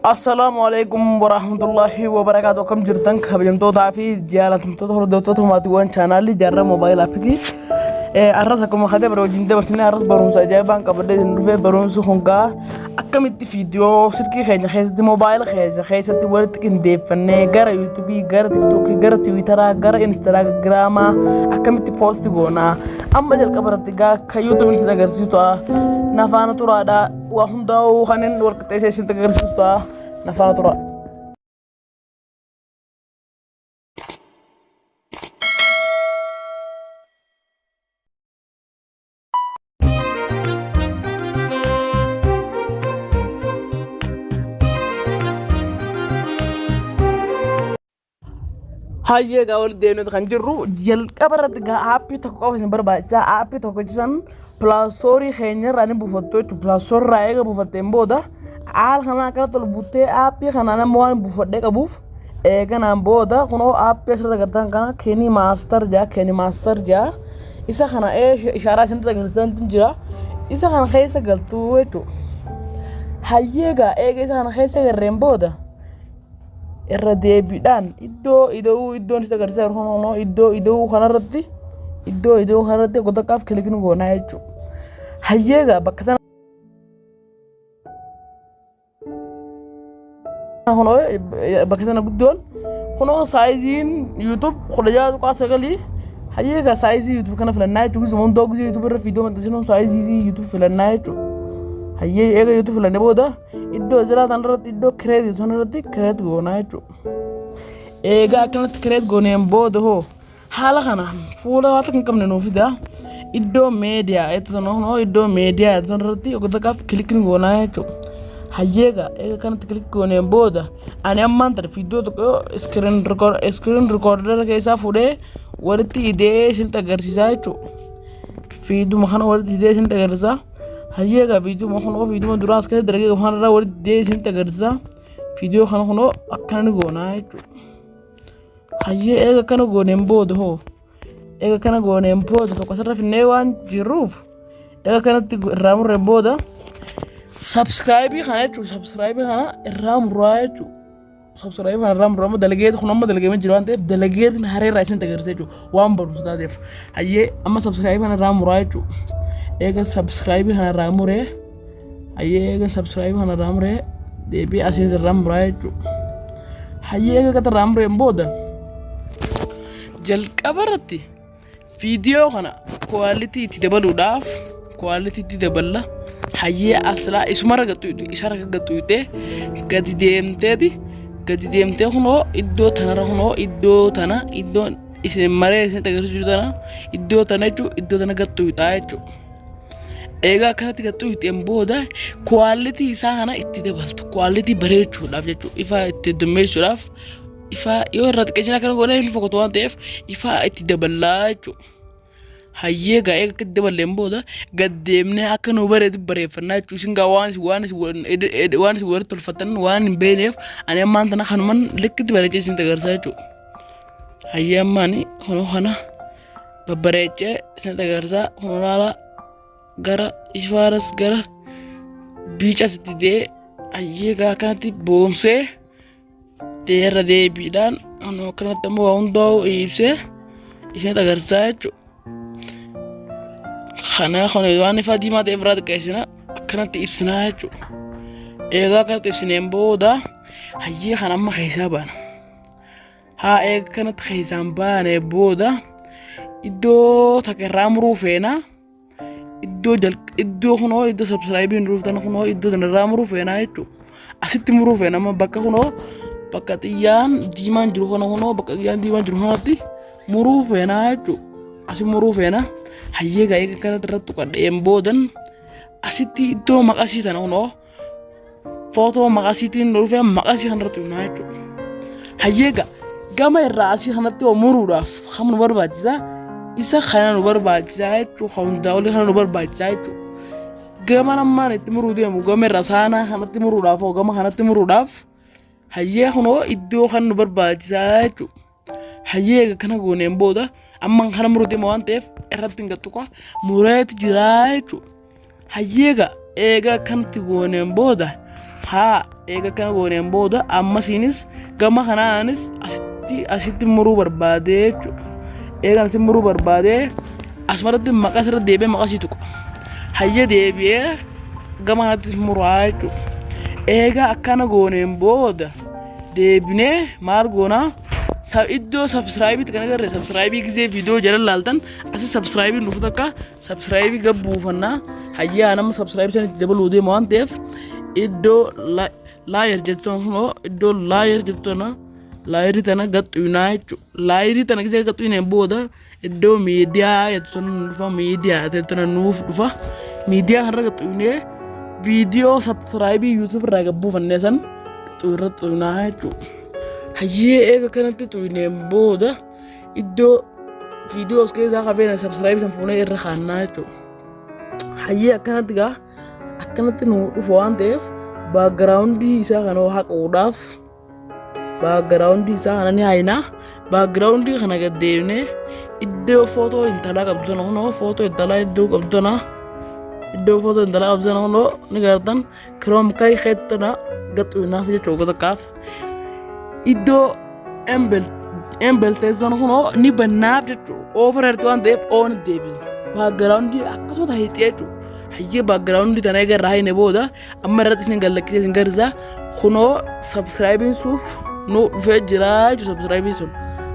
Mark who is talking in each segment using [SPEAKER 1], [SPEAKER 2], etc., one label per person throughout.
[SPEAKER 1] السلام عليكم ورحمة الله وبركاته. كم جرتن خبيمتو دافي جالتمتو هردوتو ماتوان channel جرّا موبايل أبكي أرسكم خدي بروجين دبرسني أرس برومس أجايبان قبل نروح برومس خونكا أكمل فيديو سيركي خينا خيس دي موبايل خيس دي ورد كندي فني جرّا يوتيوبي جرّا تيك توك جرّا تويتر جرّا انستغرام أكمل بوست جونا أما جل قبل تيجا كيوتيوب نستغرق سيتوا نافانا ترادا وهم داو خنين ورك تيسي نستغرق سيتوا نافانا ترادا. هاي قاول دينو تخنجرو جل كبرت جا أبي تكوف سنبر باجا أبي تكوجسن بلاسوري خينير راني بوفتو بلاسور رايغا بوفتين بودا عال خنا كلا تلبوتي أبي خنا نموان بوفتة كبوف كنا بودا كنو أبي سرتا كرتان كنا كيني ماستر جا إسا خنا إشارة سنتا كرتان تنجرا إسا خنا خيسا قلتو ويتو هاي قا إسا خنا خيسا كرين بودا الردي بدان إدو نستغرسر هونو إدو خنردي إدو خنردي قد كاف كلكنو غونا يجو هيجا بكتنا هونو بكتنا قدون هونو سايزين يوتيوب خلجا قاسغلي هيجا سايزي يوتيوب كنا في النايت وزمون دوغ يوتيوب الفيديو متسنون سايزي يوتيوب في النايت هيجا يوتيوب في النبودا إدو زلا تنرد إدو كريدت تنردي كريدت غونا يجو إيجا كانت كريت غونيم بود هو حالا خنا فولا واتكن كم نوفيدا إدو ميديا إتتنو إدو ميديا إتتنرتي وقد كاف كليكن غونا يجو هيجا إيجا كانت كليك غونيم بود أنا أمان تر فيديو تكو سكرين ريكوردر كيسا فودي ورتي إيدي سنتا غرسيسا يجو فيديو مخانا ورتي إيدي سنتا غرسا هيجا فيديو مخانا فيديو من دراس كده درجة مخانا ورتي إيدي سنتا غرسا فيديو خانا أكان غونا يجو هاي إيجا كانوا غونين بود هو إيجا كانوا غونين بود تقصر في النيوان جروف إيجا كانت رام ربودا سبسكرايبي خانة سبسكرايبي خانة رام رايتو سبسكرايبي خانة رام دلقيت خنوم دلقيت من جروان تيف دلقيت نهاري رايسين تغرسيجو وان برمس دا تيف هاي أما سبسكرايبي خانة رام رايتو إيجا سبسكرايبي خانة رام ري هاي إيجا سبسكرايبي خانة رام ري ديبي أسين رام رايتو هاي إيجا كتا رام ري بودا جل كبرتي فيديو خنا كواليتي تدبلوداف كواليتي تدبلا حيي أصلا اسمه رجعتوا إشارة رجعتوا قد ديمتي خنو إدو تنا خنو إدو تنا إدو اسم مرة اسم تغير تنا إدو تنا جو إدو تنا قطوا تايجو إيجا كانت قطوا تيمبودا كواليتي إساهنا تدبلت كواليتي بريتشو داف جو إفا تدميشو داف إفا يورد كيشنا كانوا قولين في فقطوان تيف إفا اتدبلاجو هايجا إيجا كدبل لمبودا قدمنا أكنو بريد بريفرناجو سنغا وانس ورد الفتن وان بينيف أنا ما أنتنا خنمان لكت بريجيشن تغرساجو هايجا ماني خنا ببريجة سنتغرسا خنالا غرا إفارس غرا بيجا ستدي هايجا كانت بومسي تيرا دي بيدان أنا كنت تمو عندو إيبسه إيش نتغرساجو خنا دواني فاطمة تفراد كيسنا كانت إيبسناجو إيجا كانت إيبسنين بودا هاي خنا ما خيسابان ها إيجا كانت خيسابان بودا إدو تكرام روفينا إدو خنو إدو سبسكرايبين روفتان خنو إدو تنرام روفينا يجو أسيت مروفينا ما بكا خنو bakatiyaan diimaan jiru kana kunoo bakatiyaan diimaan jiru kanatti muruu feenaa jechuudha. Asi muruu feena hayyee gaa'ee kanatti irratti tuqadheen boodan asitti iddoo maqasii tana kunoo footoo maqasiitiin dhufee maqasii kanarratti hunaa jechuudha. Hayyee gama irraa asii kanatti muruudhaaf kan nu barbaachisaa isa kana nu barbaachisaa jechuudha. Hundaa olii kana nu barbaachisaa jechuudha. Gama namaan itti muruu deemu gama irraa saanaa kanatti muruudhaaf gama kanatti muruudhaaf hayyee kunoo iddoo kan nu barbaachisaa jechuudha. Hayyee kana gooneen booda amma kana muruu deema waan ta'eef irratti hin gattu kwa mureeti jiraa jechuudha. Hayyee eega kanatti gooneen booda haa eega kana gooneen booda ammasiinis gama kanaanis asitti muruu barbaadee jechuudha. Eegan asitti muruu barbaadee asumarratti maqaa asirratti deebi'ee maqaa isii tuqa. Hayyee deebi'ee gama kanattis muraa jechuudha. Eegaa akkana gooneen booda deebinee maal goonaa iddoo subscribe kan agarre subscribe gisee viidiyoo jala laaltan asi subscribe dhufu takka subscribe gabbuufannaa. Hayyee nama subscribe sanitti dabaluu deema waan ta'eef iddoo laayer jettoon iddoo laayer jettoon laayerii tana gaxxuunaa jechuudha. Laayerii tana gisee gaxxuuneen booda iddoo miidiyaa jettoon dhufa miidiyaa jettoon nuuf dhufa. Miidiyaa kanarra gaxxuunee viidiyoo subscribe YouTube irraa gabbuufannee san irra xuunaa jechuudha. Hayyee eega kanatti xuuneen booda iddoo viidiyoo keessaa qabeen subscribe san fuunee irra kaannaa jechuudha. Hayyee akkanatti gaa akkanatti nu dhufu waan ta'eef backgroundii isaa kana haquudhaaf backgroundii isaa kana ni haynaa. Backgroundii kana gad deebinee iddoo footoo intalaa qabdu sana kunoo footoo intalaa iddoo qabdu sana iddoo footoo intalaa qabdu sana kunoo ni gartan kiroom kai xeettana gaxuunaaf jechuudha takkaaf iddoo embeltee sana kunoo ni bannaaf jechuudha. Overhead waan ta'eef oon deebisna. Backgroundii akkasuma tahiixee jechuudha. Hayyee backgroundii tana eegarraa hayne booda amma irratti isin gallakkisee isin garsiisa kunoo subscribe suuf nu dhufee jira jechuudha subscribe sun.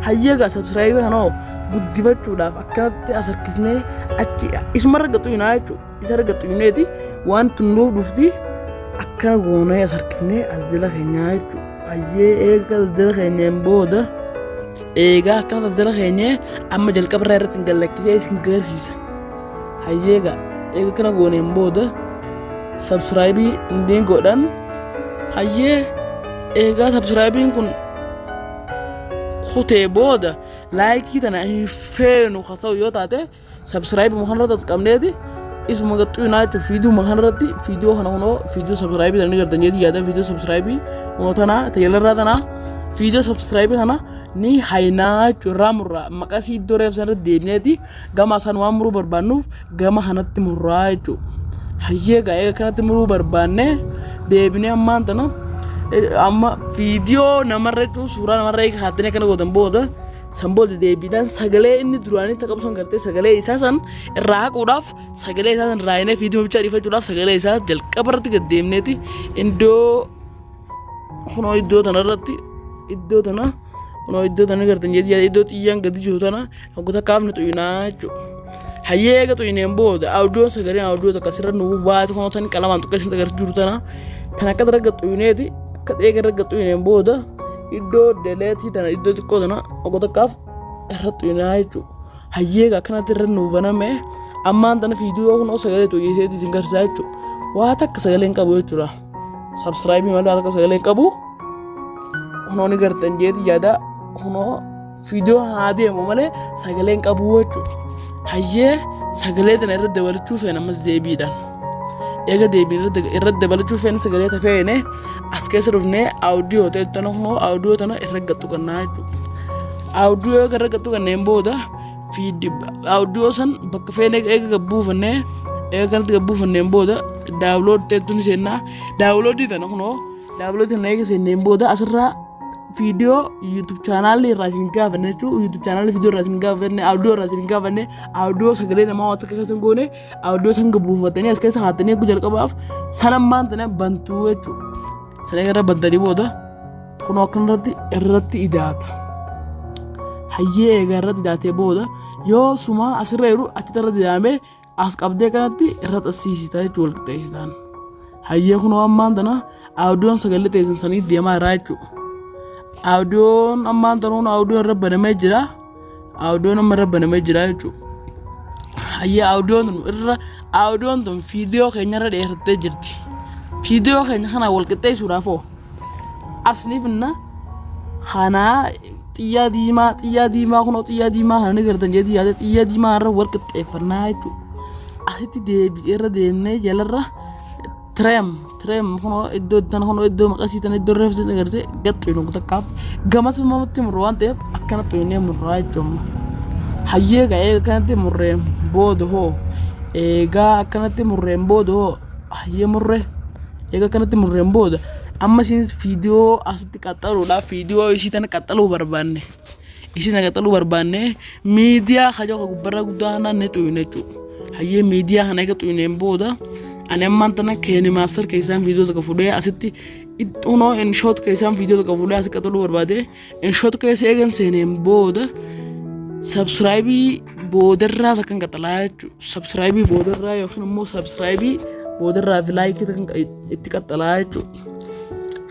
[SPEAKER 1] Hayyee gaa subscribe kanoo guddifachuudhaaf akkanatti as harkisnee achi isumarra gaxuunaa jechuudha. Isarra gaxuuneeti waan tunnuuf dhufti akkana goonee as harkifnee as jala keenyaa jechuudha. Hayyee eega as jala keenyeen booda eegaa akkana as jala keenyee amma jalqabarraa irratti isin gallakkisee isin garsiisa. Hayyee gaa eega kana gooneen booda subscribe indeen godhan. Hayyee eegaa subscribe kun kutee booda laayikii tana feenu haa ta'u yoo taate subscribe makanarratti as qabneeti isuma gaxuunaa jechuudha. Viidiyoo makanarratti viidiyoo kana kunoo viidiyoo subscribe tana ni gartan jeeti yaada viidiyoo subscribe kunoo tana tajaajila tana viidiyoo subscribe kana ni haynaa jechuudha. Irraa murraa maqasii iddoo reef sanarratti deebineeti gama isaan waan muruu barbaannuuf gama kanatti murraa jechuudha. Hayyee gaa eega kanatti muruu barbaanne deebinee ammaan tana amma viidiyoo namarra jechuun suuraa namarra eega kaatanii kana gootan booda san booda deebiidhaan sagalee inni duraanii takka sun gartee sagalee isaa san irraa haquudhaaf sagalee isaa san irraa hinee viidiyoo bichaa dhiifachuudhaaf sagalee isaa jalqabarratti gad deemneeti iddoo kunoo iddoo tanarratti iddoo tana kunoo iddoo tana gartan jeeti iddoo xiyyaan gadi jiru tana hoggota kaafni xuyinaa jechuudha. Hayyee eega xuyineen booda audioon sagaleen audiyoo takka sirra nuuf baate kunoo tani qalamaan tokko isin agarsiisu jiru tana tan akka daragga xuyineeti akka eega daragga xuyineen booda iddoo deleetii tana iddoo xiqqoo tana hoggota kaaf irra xuyinaa jechuudha. Hayyee eega akkanatti irra nuuf baname ammaan tana viidiyoo kunoo sagalee xuyyeeseeti isin garsiisaa jechuudha. Waa takka sagaleen qabu jechuudha. Subscribe malee waa takka sagaleen qabu kunoo ni gartan jeeti yaada kunoo viidiyoo haa deemu malee sagaleen qabu jechuudha. Hayyee sagalee tana irra dabalachuu feena ammas deebiidhaan. Eega deebiin irra dabalachuu feena sagalee tafeene as keessa dhufnee audiyoo ta'e tana kunoo audiyoo tana irra gattu kannaa jechuudha. Audiyoo irra gattu kanneen booda audiyoo san bakka feene eega gabbuufannee eega kanatti gabbuufanneen booda daawulood ta'etu ni seennaa. Daawuloodii tana kunoo daawuloodii tana eega seenneen booda asirraa video YouTube channel irraa isin gaafanne jechuudha. YouTube channel video irraa isin gaafanne audio irraa isin gaafanne audio sagalee namaa waan akka keessan goone audio san gabbuufatanii as keessa haatanii eeguu jalqabaaf sana ammaan tana bantuu jechuudha. Sana irra bantanii booda kunoo akkanarratti irratti idaata. Hayyee eega irratti idaatee booda yoo suma asirra jiru achitti irratti idaamee as qabdee kanatti irratti asiisita jechuudha wal qixxeessitaan. Hayyee kunoo ammaan tana audioon sagalee teessan saniif deemaa irraa jechuudha. Audioon ammaan tanuun audioon irra banamee jira. Audioon amma irra banamee jira jechuudha. Hayyee audioon tun viidiyoo keenya irra dheerattee jirti. Viidiyoo keenya kana wal qixxeessuudhaaf asniif inna kanaa xiyyaa diimaa kunoo xiyyaa diimaa kana ni gartan jeeti yaada xiyyaa diimaa irra wal qixxeeffannaa jechuudha. Asitti irra deemnee jalarra Trem kunoo iddoo tana kunoo iddoo maqasii tana iddoo reefsi agarsiise gaxxuun kun takkaaf gamas mamatti murru waan ta'eef akkana xuyinee murraa jechuudha. Hayyee gaa eega kanatti murreen booda hoo eegaa akkanatti murreen booda hoo hayyee murree eega kanatti murreen booda amma isin viidiyoo asitti qaxxaruudhaaf viidiyoo isii tana qaxxaluu barbaanne isin qaxxaluu barbaanne miidiyaa hajaa gubbarra guddaa kana ne tuyne jechuudha. Hayyee miidiyaa kana eega tuyneen booda ani ammaan tana keeni maaster keessaan viidiyoo tokko fuudhee asitti unoo inshoot keessaan viidiyoo tokko fuudhee asitti qaxxaluu barbaade inshoot keessa eegan seeneen booda subscribe boodarraa takkan qaxxalaa jechuudha. Subscribe boodarraa yookiin immoo subscribe boodarraa fi like takkan itti qaxxalaa jechuudha.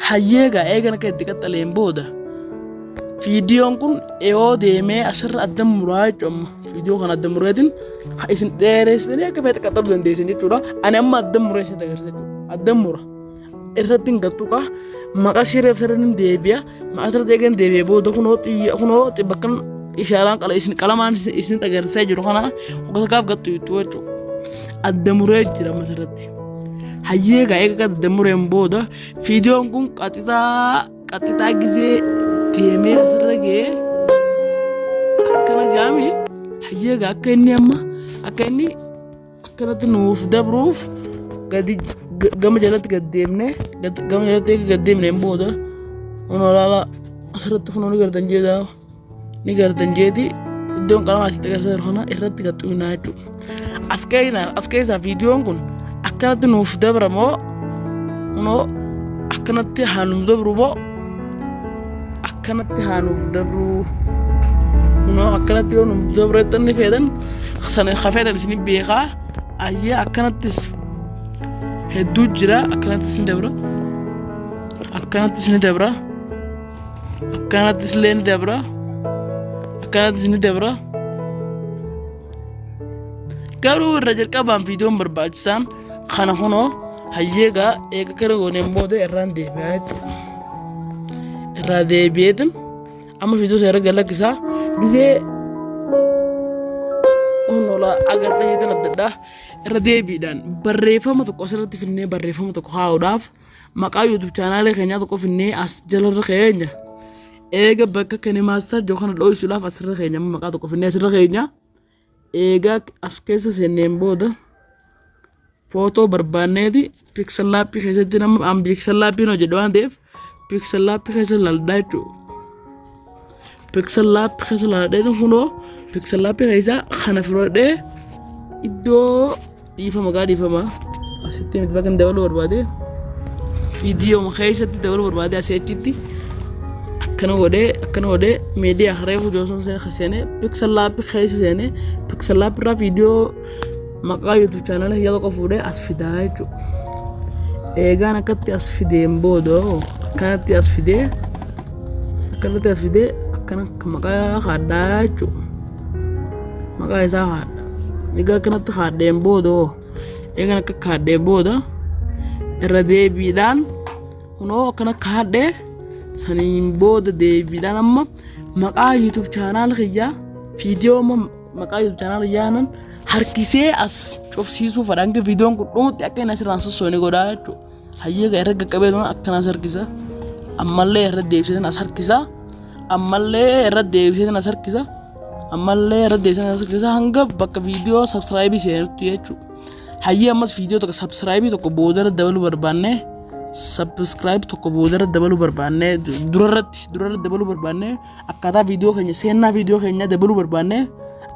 [SPEAKER 1] Hayyee egaa eegan akka itti qaxxaleen booda viidiyoon kun yoo deemee asirra adda muraa jechuudha. Viidiyoo kana adda mureetiin isin dheeressanii akka feete qaxxaluu dandeessan jechuudha. Ani amma adda muree isin agarsiisa jechuudha. Adda mura irratti hin gattuqa maqaa shireef sirriin deebi'a maqaa sirriitti eegan deebi'ee booda kunoo bakkan ishaaraan isin qalamaan isin agarsiisaa jiru kana hoggasaaf gattu jechuudha. Adda muree jira masirratti. Hayyee egaa eega adda mureen booda viidiyoon kun qaxxitaa gisee deemee asirra ga'ee akkana jaami. Hayyee egaa akka inni amma akka inni akkanatti nuuf dabruuf gadi gama jalatti gad deemnee gama jalatti eega gad deemneen booda kunoo laala asirratti kunoo ni gardan jeeti iddoon qalamaa asitti agarsiisa jiru kana irratti gad xuyinaa jechuudha. As keessaa viidiyoon kun akkanatti nuuf dabra moo kunoo akkanatti haa nuuf dabru moo akkanatti haa nuuf dabru kunoo akkanatti yoo nuuf dabru jettanni feetan sana hafeetan isin beekaa. Hayyee akkanattis hedduu jira akkanattis ni dabra akkanattis ni dabra akkanattis illee ni dabra akkanattis ni dabra. Garuu irra jalqabaan viidiyoon barbaachisaan kana kunoo hayyee egaa eega kana gooneen booda irraan deebi'aa jechuudha. Irraa deebi'eetin amma viidiyoo seera galakkisaa gisee hunoola agartan jeetan abdadhaa irra deebiidhaan barreeffama tokko asirratti finnee barreeffama tokko kaa'uudhaaf maqaa YouTube chaanaalee keenyaa tokko finnee as jalarra keenya eega bakka keeni maaster joo kana dho'isuudhaaf asirra keenya maqaa tokko finnee asirra keenya eega as keessa seenneen booda footoo barbaanneeti pixel lab keessatti nama pixel lab no jedhu waan ta'eef pixel lab keessa laldaa jechuudha. Pixel lab keessa laldaa kunoo pixel lab keessa kana filadhee iddoo dhiifama asitti miti bakka dabaluu barbaade viidiyoo keessatti dabaluu barbaade asitti akkana godhee miidiyaa hareefu jooson seenee pixel lab keessa seenee pixel lab irraa viidiyoo maqaa YouTube channel yaa tokko fuudhee as fidaa jechuudha. Eegaan akkatti as fideen booda akkanatti as fidee akkana maqaa haadhaa jechuudha. Maqaa isaa haadha. Egaa akkanatti haadheen booda eegaan akka haadheen booda irra deebiidhaan kunoo akkana haadhee saniin booda deebiidhaan amma maqaa YouTube channel kiyyaa viidiyoo maqaa YouTube channel kiyyaanan harkisee as cufsiisuu fadhaan viidiyoon kun dhumutti akka inni asirraan sossoone godhaa jechuudha. Hayyee egaa irra qaqqabee akkanas harkisa ammallee irra deebisee as harkisa ammallee irra deebisee as harkisa ammallee irra deebisee as harkisa hanga bakka viidiyoo subscribe seenutti jechuudha. Hayyee ammas viidiyoo tokko subscribe tokko boodarra dabaluu barbaanne subscribe tokko boodarra dabaluu barbaanne durarratti dabaluu barbaanne akkaataa viidiyoo keenya seenaa viidiyoo keenya dabaluu barbaanne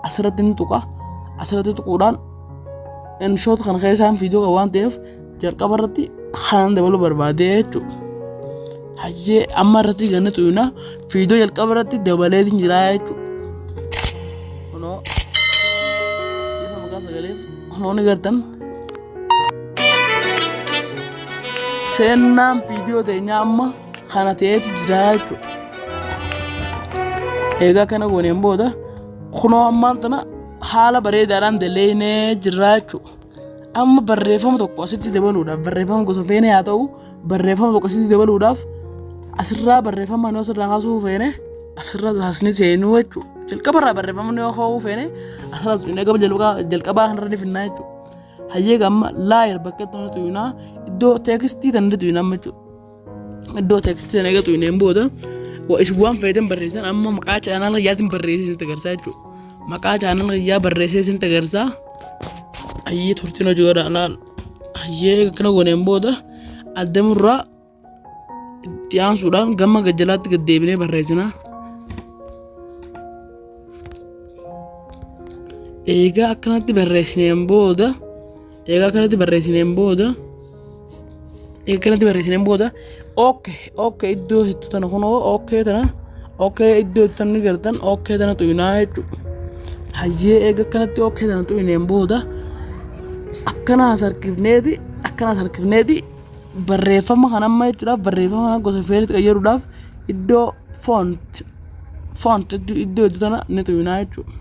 [SPEAKER 1] asirratti ni tuqa. Asirratti tuquudhaan inshoot kana keessaan viidiyoo waan ta'eef jalqaba irratti kan dabaluu barbaade jechuudha. Hayyee amma irratti ganna tuyuna viidiyoo jalqaba irratti dabaleetiin jira jechuudha. Kunoo ifa maqaa sagaleef kunoo ni gartan seenaan viidiyoo teenyaa amma kana ta'eeti jira jechuudha. Eegaa kana gooneen booda kunoo ammaan tana haala bareedaadhaan daleeynee jirra jechuudha. Amma barreeffama tokko asitti dabaluudhaaf barreeffama gosa feene haa ta'u barreeffama tokko asitti dabaluudhaaf asirraa barreeffama yoo asirraa kaasuu feene asirra taasisni seenuu jechuudha. Jalqabarraa barreeffama yoo kaa'uu feene asirraa tuyinee gaba jalqabaa kanarra ni finnaa jechuudha. Hayyee gamma laayir bakka itti tuyinaa iddoo teekstii tanatti tuyinaa jechuudha. Iddoo teekstii tan eega tuyineen booda waan feetan barreessan amma maqaa chaanala yaatiin barreessee isin agarsiisa jechuudha. Maqaa chaanala kiyyaa barreessee isin agarsiisa. Hayyee turtiin hojii godhaa laal. Hayyee akkana gooneen booda addamurraa itti aansuudhaan gama gajjalaatti gad deebinee barreessina. Egaa akkanatti barreessineen booda okay iddoo hittu tana kunoo okay iddoo hittu tana gartan okay tana tuyinaa jechuudha. Hayyee egaa akkanatti okay tana tuyineen booda akkana sarkifneeti barreeffama kana amma jechuudhaaf barreeffama kana gosa feeritti qayyaruudhaaf iddoo font iddoo hittu tana ni tuyinaa jechuudha.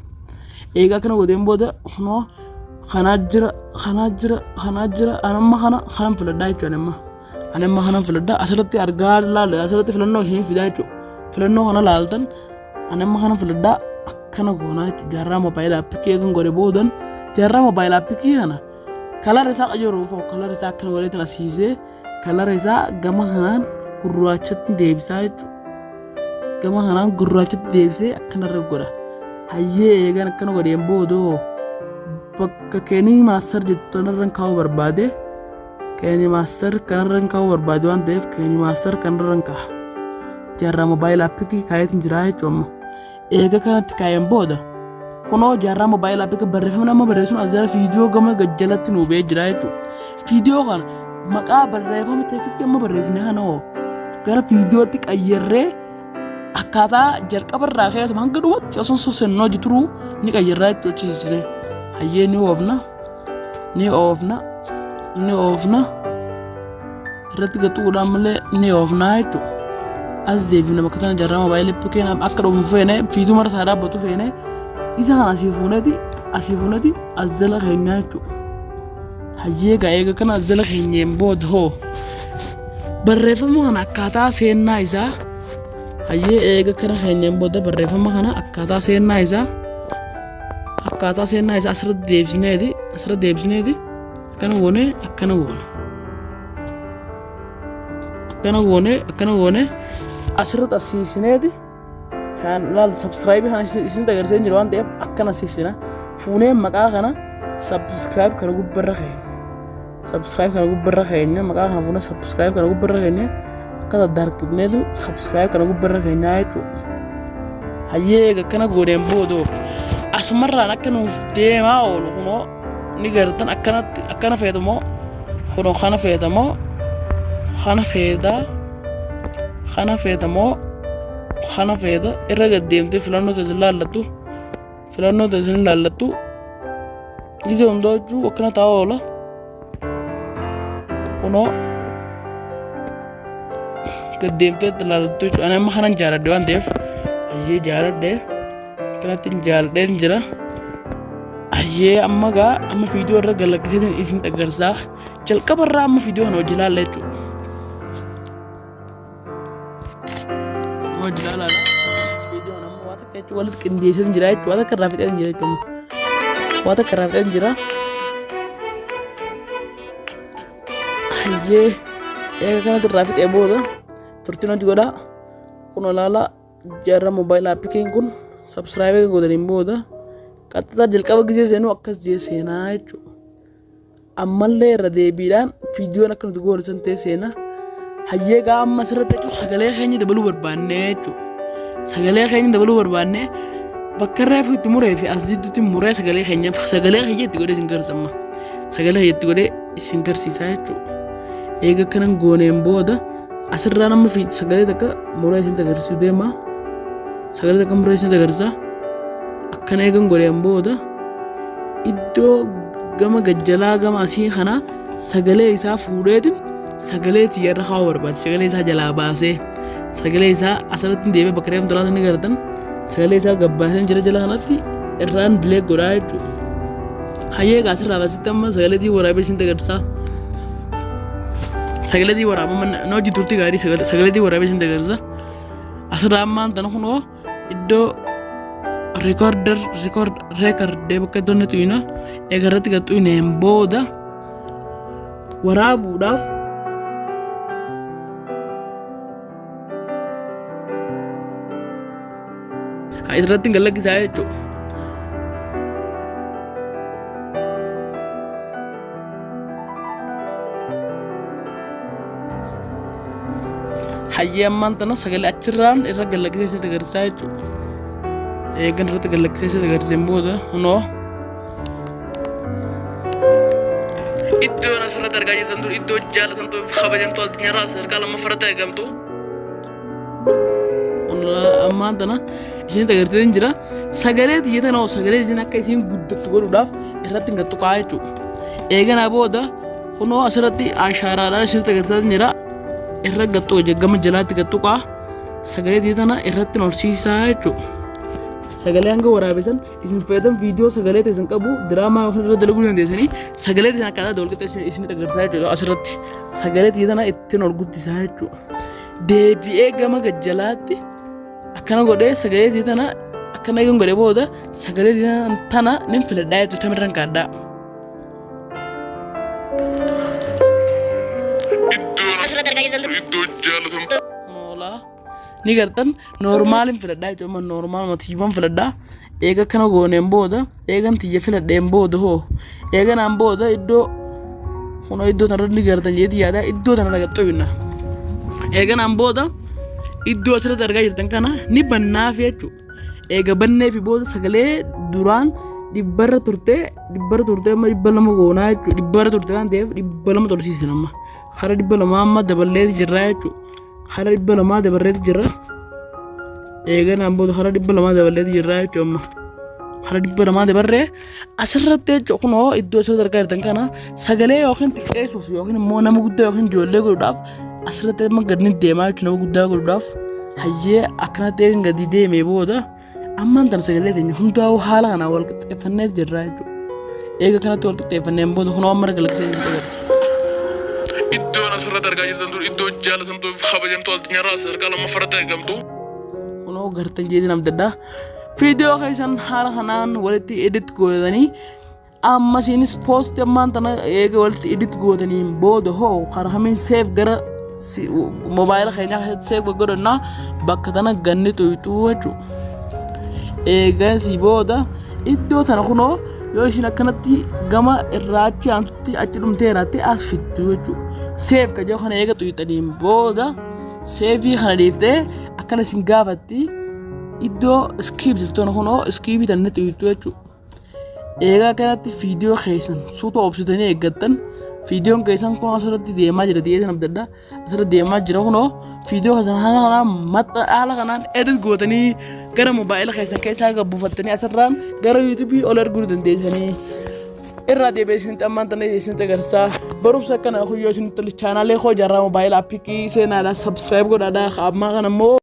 [SPEAKER 1] Egaa akkana godheen booda kunoo kanaa jira anamma kanan filadhaa jechuudha. Anamma kanan filadhaa asirratti argaa laalu asirratti filannoo isinii fidaa jechuudha. Filannoo kana laaltan anamma kanan filadhaa akkana goonaa jechuudha. Jaarraa moobaayilaa appikii eegan godhe boodan jaarraa moobaayilaa appikii kana kalara isaa qayyaruuf kalara isaa akkana godheetin asiisee kalara isaa gama kanaan gurraachatti deebisaa jechuudha. Gama kanaan gurraachatti deebisee akkanarra godha. Hayyee eegan akkana godheen boodoo bakka keenii maaster jettu kanarran kaa'uu barbaade keenii maaster kanarran kaa'uu barbaade waan ta'eef keenii maaster kanarran kaa'a. Jaarraa moobaayilaa appikii kaayeetiin jiraa jechuudha. Eega kanatti kaayeen booda kunoo jaarraa moobaayilaa appikii barreeffama nama barreessuun as jala viidiyoo gama gajjalatti nuu ba'ee jira jechuudha. Viidiyoo kana maqaa barreeffama teekistii amma barreessine kana gara viidiyootti qayyarree akkaataa jalqabarraa keessuma hanga dhumatti osoo sosennoo jituruu ni qayyarraa jechuudha. Hayyee ni oofna irratti gatuudhaan malee ni oofnaa jechuudha. As deebifna bakka tana jaarraa moobaayilii appikii akka dhumu feene viidiyoo mara isaa dhaabbatu feene isa kana asii fuuneeti as jala keenyaa jechuudha. Hayyee egaa kana as jala keenyeen booda barreeffama kana akkaataa seennaa isaa hayyee eega kana keenyeen booda barreeffama kana akkaataa seennaa isaa asirratti deebisineeti akkana goone asirratti asiisineeti kan laal subscribe kana isin agarsiisaa jiru waan ta'eef akkana asiisina fuunee maqaa kana subscribe kana gubbarra keenya maqaa kana fuunee subscribe kana gubbarra keenya akka darkibneetu subscribe kana gubbarra keenyaa jechuudha. Hayyee eega akkana gooneen boodoo asumarraan akka nuuf deemaa oolu kunoo ni gartan akkana feetamoo kunoo kana feeta irra gad deemtee filannoo isin laallattu ija hundaa jechuu akkana taa'aa oola kunoo gad deemtee laallattu jechuudha. Ani amma kanan jaaladhe waan ta'eef hayyee jaaladhe akkanatti jaaladheen jira. Hayyee amma viidiyoo irra galakkisee isin agarsiisaa jalqabarraa amma viidiyoo kana hojii laalla jechuudha. Hojii laala viidiyoo nama waan akka jechuudha walitti qindeessee jira jechuudha. Waan akka irraa fixee jira jechuudha. Waan akka irraa fixee jira. Hayyee eega kanatti irraa fixee booda turtiin hojii godhaa kun olaala jaarraa moobaayilaa appikiin kun subscribe godhaniin booda qaxxataa jalqaba gisee seenuu akkas jee seenaa jechuudha. Ammallee irra deebiidhaan viidiyoon akka nuti goonu san ta'e seena. Hayyee amma asirratti jechuudha sagalee keenya dabaluu barbaanne jechuudha. Sagalee keenya dabaluu barbaanne bakka reefu itti muree fi as jidduutti muree sagalee keenya itti godhee isin garsiisa. Sagalee keenya itti godhee isin garsiisaa jechuudha. Eega kanan gooneen booda asirraa nama sagalee takka muree isin agarsiisuu deema. Sagalee takka muree isin agarsiisa. Akkana eegan godheen booda iddoo gama gajjalaa gama asii kana sagalee isaa fuudheetiin sagalee tiyyarra kaa'uu barbaade. Sagalee isaa jalaa baasee sagalee isaa asirratti deebi'ee bakka reefu tolaatan ni gartan sagalee isaa gabbaaseen jira jala kanatti irraan dilee godhaa jechuudha. Hayyee asirraa baasitti amma sagaleetii waraabee isin agarsiisa. Sagaleetii waraabama na hojii turtii gaarii sagaleetii waraabee isin agarsiisa. Asirraa ammaan tana kunoo iddoo reekordee bakka iddoo inni tuyina eegarratti gad tuyineen booda waraabuudhaaf irratti galakkisaa jechuudha. hayyee ammaan tana sagalee achirraan irra galaksee agarsiisaa jechuudha. Eegan irratti galaksee agarsiiseen booda kunoo iddoon asirratti argaa jirtan dur iddoo jaalatamtuu fi kabajamtuu addunyaarraa sadarkaa lammaffaarratti argamtu. Ammaan tana isheen agarsiisee jira. Sagalee tiyyaatan sagalee isheen akka isheen guddattu godhuudhaaf irratti hin gattuqaa jechuudha. Eeganaa booda kunoo asirratti ashaaraadhaan isheen agarsiisaa jira. Irra gattuu gama jalaatti gattuqaa sagalee tiyyaatan irratti horsiisaa jechuudha. Sagalee hanga waraabesan isin fayyadamu viidiyoo sagalee teessan qabu diraamaa irra dalaguu dandeessanii sagalee teessan akkaataa walqixxee isin agarsiisaa jechuudha. Asirratti sagalee tiyyaatan ittiin ol guddisaa jechuudha. Deebi'ee gama gajjalaatti akkana godhee sagalee tiyyaatan akkana eegan godhee booda sagalee tiyyaatan nin filadhaa jechuudha. Tamirraan kaaddaa. Iddoo jaalatamtu. Ni gartan normaalin filadhaa jechuudha. Normaal matiiwwan filadhaa. Eega kana gooneen booda eegan tiyya filadheen booda hoo eeganaan booda iddoo kunoo iddoo tanarra ni gartan jeetii yaada iddoo tanarra gaxxoofna. Eeganaan booda iddoo asirratti argaa jirtan kana ni bannaaf jechuudha. Eega banneefi booda sagalee duraan dhibbarra turtee amma 200 goonaa jechuudha. Dhibbarra turtee waan ta'eef 200 tolsiisin amma. Hara 200 amma daballeeti jirra jechuudha. Hara 200 daballeeti jirra. Eeganaan booda hara 200 daballeeti jirra jechuudha amma. Hara 200 dabarree asirratti jechuudha kunoo iddoo asirratti argaa jirtan kana sagalee yookiin xiqqeessuuf yookiin immoo nama guddaa yookiin ijoollee godhuudhaaf asirratti amma gadi deemaa jechuudha. Nama guddaa godhuudhaaf hayyee akkanatti eegan gadi deemee booda ammaan tana sagalee teenya hundaa'uu haala kanaan wal qixxeeffannee jirra jechuudha. Eega kanatti wal qixxeeffanneen booda kunoo amma galaksee agarsiisa. Iddoon asirratti argaa jirtan dur iddoo jaalatamtuu fi kabajamtuu addunyaarraa sadarkaa lammaffaarratti argamtu. Kunoo gartan jeetiin abdaddaa. Viidiyoo keessan haala kanaan walitti edit gootanii amma isinis poost ammaan tana eega walitti edit gootaniin booda hoo karaa hamiin seef gara moobaayila keenyaa keessatti seef godhannaa bakka tana ganni tuyxuu jechuudha. Eegasii booda iddoo tana kunoo yoo isin akkanatti gama irraachi aantutti achi dhumteeraatti as fiddu jechuudha. Seef kajoo kana eega tuyxaniin booda seefii kana dhiiftee akkana isin gaafatti iddoo skip jirtoon kunoo skipii tanne tuyxuu jechuudha. Eegaa kanatti viidiyoo keessan suuta obsitanii eeggattan viidiyoon keessan kunoo asirratti deemaa jira ta'ee sana abdaddaa asirratti deemaa jira kunoo viidiyoo keessan haala kanaan edit gootanii gara moobaayila keessan keessaa gabbuufattanii asirraan gara yuutuubii ol erguu dandeessanii irraa deebi'ee ammaan tana isinitti agarsiisaa barumsa akkana huyyoo isinitti chaanaalee koo jarraa moobaayila appikii seenaadhaa sabskiraayib godhaadhaa ammaa kana immoo